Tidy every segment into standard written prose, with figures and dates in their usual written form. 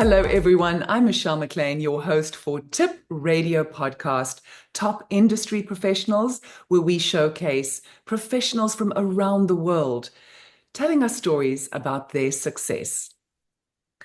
Hello, everyone. I'm Michelle McLean, your host for Tip Radio Podcast, Top Industry Professionals, where we showcase professionals from around the world telling us stories about their success.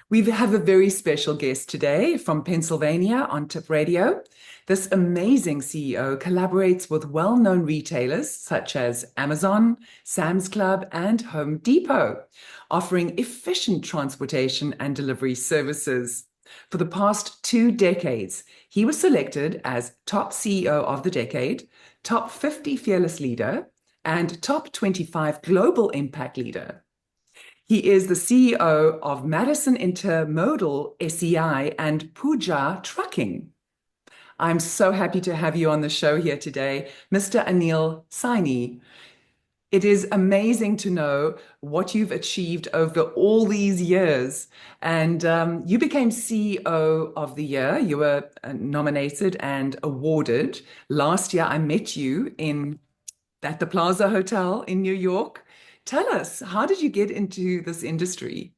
We have a very special guest today from Pennsylvania on Tip Radio. This amazing CEO collaborates with well-known retailers such as Amazon, Sam's Club, and Home Depot, offering efficient transportation and delivery services. For the past 2 decades, he was selected as top CEO of the decade, top 50 fearless leader, and top 25 global impact leader. He is the CEO of Madison Intermodal SEI and Pooja Trucking. I'm so happy to have you on the show here today, Mr. Anil Saini. It is amazing to know what you've achieved over all these years. And you became CEO of the Year. You were nominated and awarded. Last year, I met you at the Plaza Hotel in New York. Tell us, how did you get into this industry?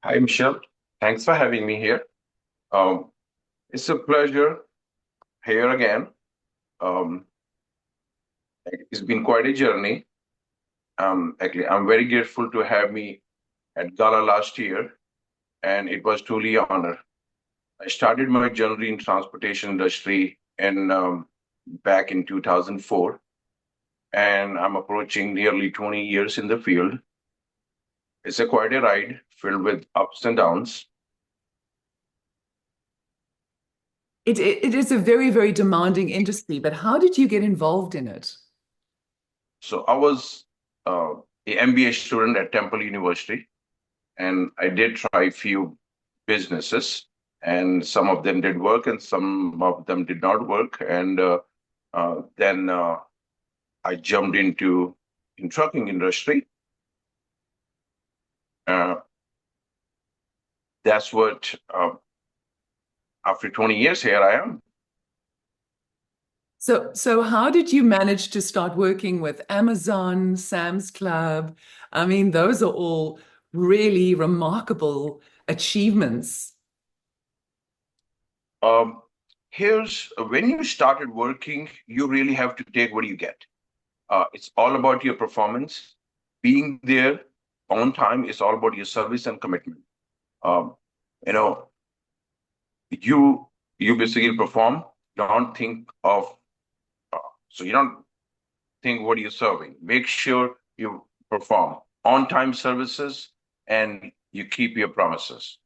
Hi, Michelle. Thanks for having me here. Um, it's a pleasure here again. Um, it's been quite a journey. Actually, I'm very grateful to have me at Gala last year, and it was truly an honor. I started my journey in transportation industry back in 2004, and I'm approaching nearly 20 years in the field. It's quite a ride filled with ups and downs. It is a very, very demanding industry, but how did you get involved in it? So I was a MBA student at Temple University, and I did try a few businesses, and some of them did work, and some of them did not work. And then I jumped into in trucking industry. Uh, that's what after 20 years here I am. So how did you manage to start working with Amazon, Sam's Club? I mean, those are all really remarkable achievements. Um, Here's when you started working, you really have to take what you get. It's all about your performance. Being there on time is all about your service and commitment. Um, you know, you basically perform. Don't think of so you don't think what you're serving. Make sure you perform on time services and you keep your promises,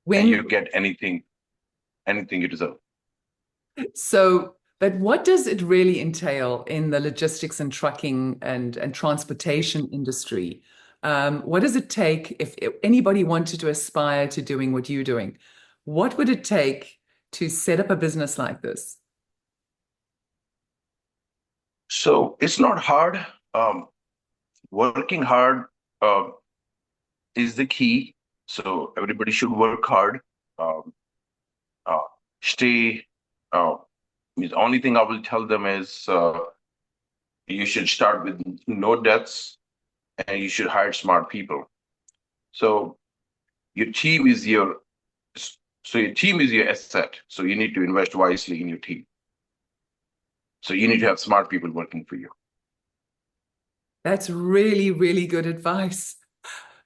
and When you get anything you deserve. But what does it really entail in the logistics and trucking and transportation industry? What does it take if anybody wanted to aspire to doing what you're doing? What would it take to set up a business like this? So it's not hard. Working hard uh, is the key. So everybody should work hard. Um, uh, Stay. The only thing I will tell them is you should start with no debts and you should hire smart people. So your team is your your team is your asset. So you need to invest wisely in your team. So you need to have smart people working for you. That's really, really good advice.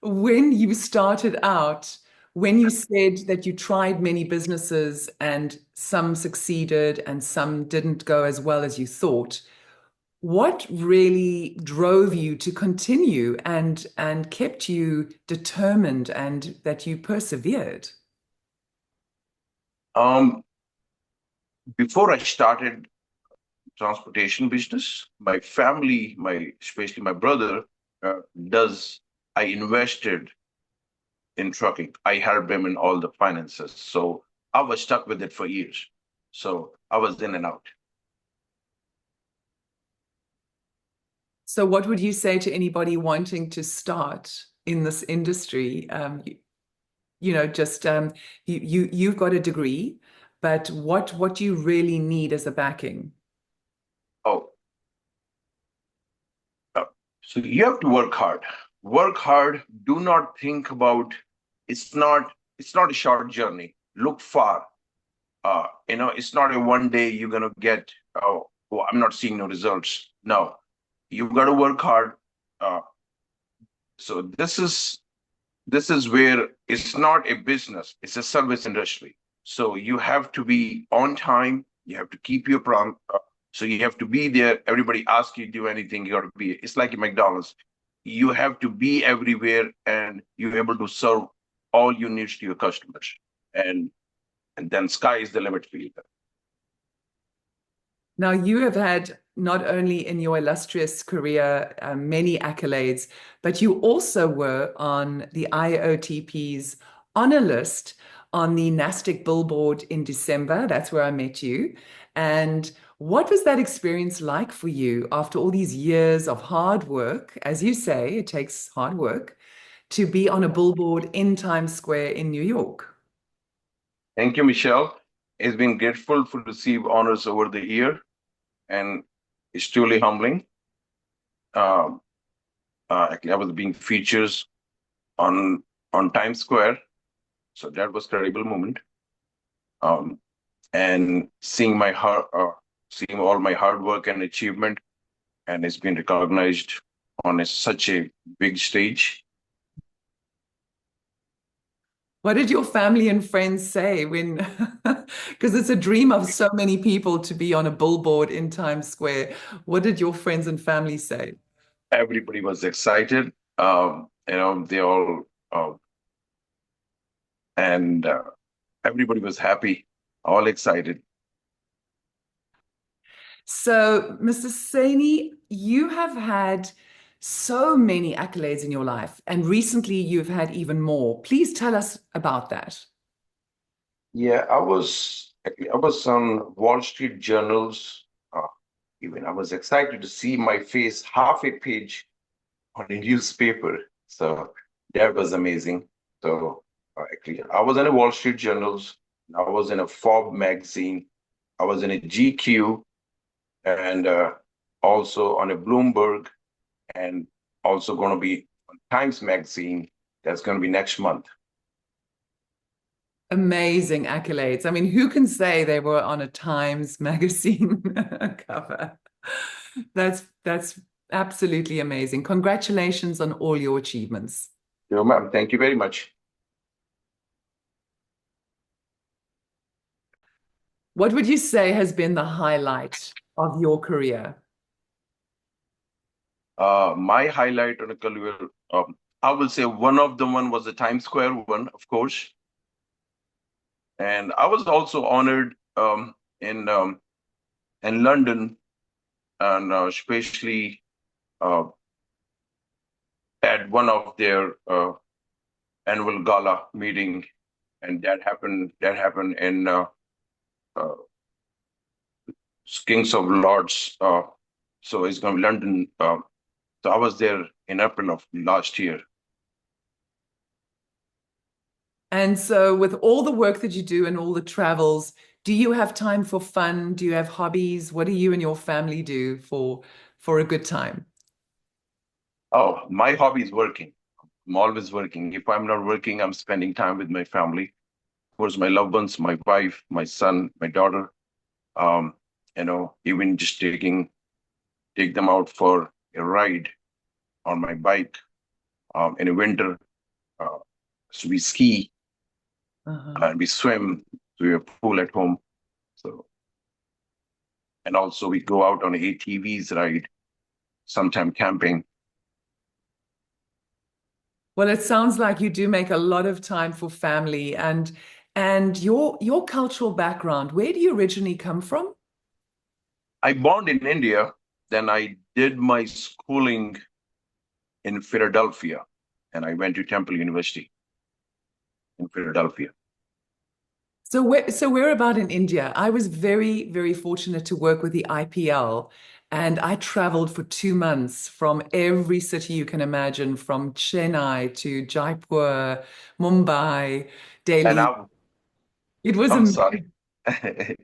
When you started out, when you said that you tried many businesses and some succeeded and some didn't go as well as you thought, what really drove you to continue and kept you determined and that you persevered? Um, Before I started transportation business, my family, my especially my brother, does I invested in trucking. I helped him in all the finances. So I was stuck with it for years. So I was in and out. So, what would you say to anybody wanting to start in this industry? Just you've got a degree, but what you really need as a backing? Oh, uh, so you have to work hard. Work hard. Do not think about it's not a short journey. Look far. It's not a one day you're gonna get. Oh, I'm not seeing no results. No, you got to work hard. Uh, so this is where it's not a business; it's a service industry. So you have to be on time. You have to keep your prom. So you have to be there. Everybody asks you to do anything, you got to be. It's like a McDonald's. You have to be everywhere, and you're able to serve all your needs to your customers. And and then sky is the limit for you. Now, you have had not only in your illustrious career many accolades, but you also were on the IAOTP's honor list on the NASDAQ billboard in December. That's where I met you. And what was that experience like for you after all these years of hard work? As you say, it takes hard work to be on a billboard in Times Square in New York. Thank you, Michelle. It's been grateful to receive honors over the year, and it's truly humbling. Um, actually, I was being featured on Times Square, so that was a credible moment. Um, and seeing all my hard work and achievement, and it's been recognized on such a big stage. What did your family and friends say when, because it's a dream of so many people to be on a billboard in Times Square. What did your friends and family say? Everybody was excited. They all and everybody was happy, all excited. So, Mr. Saini, you have had so many accolades in your life, and recently you've had even more. Please tell us about that. Yeah, I was on Wall Street Journal's. Even I was excited to see my face half a page on a newspaper. So that was amazing. So actually, I was in a Wall Street Journals. I was in a Forbes magazine. I was in a GQ, and also on a Bloomberg, and also going to be on Times Magazine. That's going to be next month. Amazing accolades. I mean, who can say they were on a Times magazine cover? That's absolutely amazing. Congratulations on all your achievements. Ma'am, thank you very much. What would you say has been the highlight of your career? My highlight on a career, I will say one of the one was the Times Square one, of course, and I was also honored in London, and especially uh, at one of their annual gala meeting, and that happened in uh, Kings of Lords. So it's going to be London. So I was there in April of last year. And so, with all the work that you do and all the travels, do you have time for fun? Do you have hobbies? What do you and your family do for a good time? Oh, my hobby is working. I'm always working. If I'm not working, I'm spending time with my family. Of course, my loved ones, my wife, my son, my daughter. Even just take them out for a ride on my bike. In the winter, uh, so we ski Uh-huh. and we swim. So we have a pool at home. So and also we go out on ATVs ride, sometime camping. Well, it sounds like you do make a lot of time for family and your cultural background. Where do you originally come from? I born in India, then I did my schooling in Philadelphia, and I went to Temple University in Philadelphia. So where about in India? I was very, very fortunate to work with the IPL, and I traveled for 2 months from every city you can imagine, from Chennai to Jaipur, Mumbai, And Delhi. It was I'm sorry. amazing.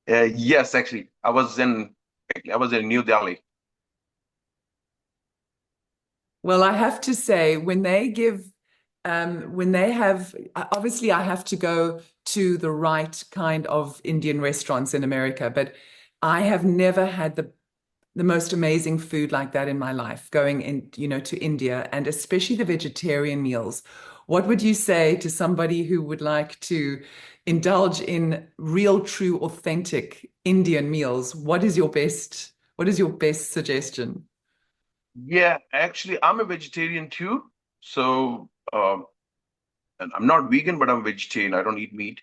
Yes, actually, I was in New Delhi. Well, I have to say, when they give when they have, obviously, I have to go to the right kind of Indian restaurants in America, but I have never had the most amazing food like that in my life, going in, to India and especially the vegetarian meals. What would you say to somebody who would like to indulge in real, true, authentic Indian meals? What is your best suggestion? Yeah, actually, I'm a vegetarian too. So, and I'm not vegan, but I'm vegetarian. I don't eat meat.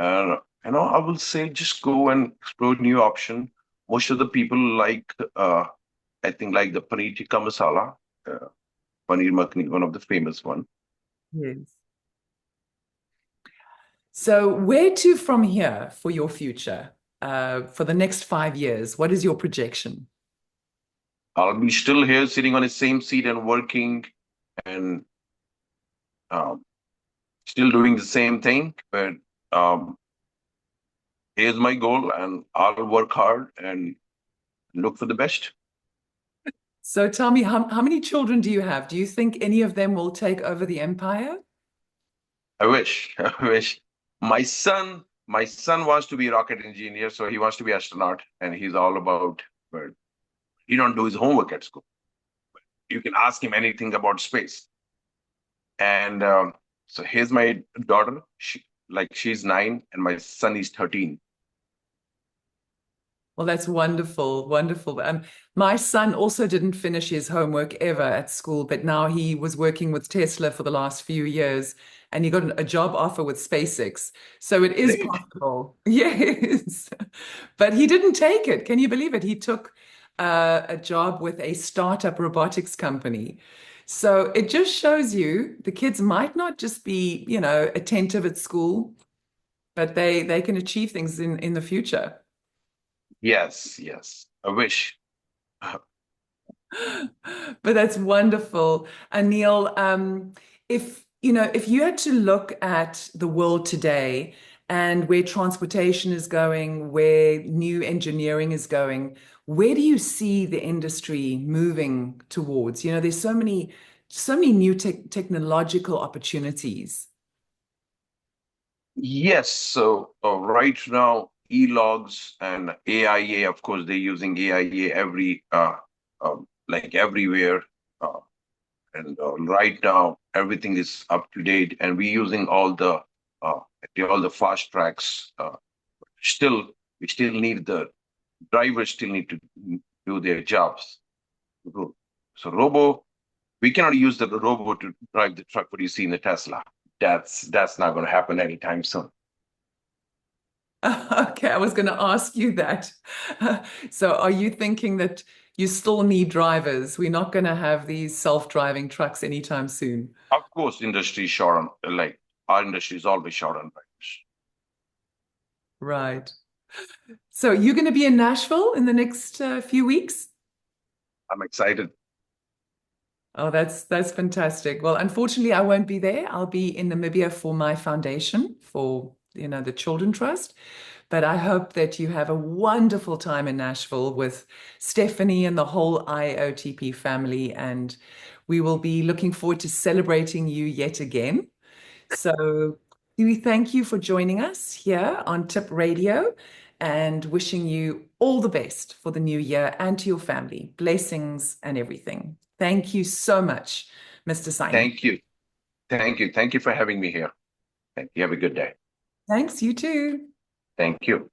And I will say just go and explore new option. Most of the people like, I think, like the paneer tikka masala, uh, paneer makhani, one of the famous one. Yes. So, where to from here for your future? For the next 5 years, what is your projection? I'll be still here sitting on the same seat and working and um, still doing the same thing. But um, here's my goal, and I'll work hard and look for the best. So, tell me, how many children do you have? Do you think any of them will take over the empire? I wish, I wish. My son wants to be a rocket engineer, so he wants to be astronaut, and he's all about. But he don't do his homework at school. You can ask him anything about space. And so here's my daughter. She's 9, and my son is 13. Well, that's wonderful, wonderful. My son also didn't finish his homework ever at school, but now he was working with Tesla for the last few years, and he got a job offer with SpaceX. So it is Great. possible. Yes. But he didn't take it. Can you believe it? He took a job with a startup robotics company. So it just shows you the kids might not just be, attentive at school, but they can achieve things in the future. Yes, yes. I wish. But that's wonderful. Anil, if you had to look at the world today and where transportation is going, where new engineering is going, where do you see the industry moving towards? There's so many new technological opportunities. Yes. So right now, e-logs and AIA, of course, they're using AIA like everywhere. Uh, and right now, everything is up to date, and we're using uh, all the fast tracks. Still, we still need the drivers still need to do their jobs. So we cannot use the robo to drive the truck. What you see in the Tesla, that's not going to happen anytime soon. Okay, I was going to ask you that. So, are you thinking that you still need drivers? We're not going to have these self-driving trucks anytime soon. Of course, industry is short on like our industry is always short on drivers. Right. So, you're going to be in Nashville in the next few weeks? I'm excited. Oh, that's fantastic. Well, unfortunately, I won't be there. I'll be in Namibia for my foundation for, the Children Trust. But I hope that you have a wonderful time in Nashville with Stephanie and the whole IAOTP family. And we will be looking forward to celebrating you yet again. So we thank you for joining us here on Tip Radio and wishing you all the best for the new year and to your family. Blessings and everything. Thank you so much, Mr. Saini. Thank you. Thank you. Thank you for having me here. Thank you. Have a good day. Thanks, you too. Thank you.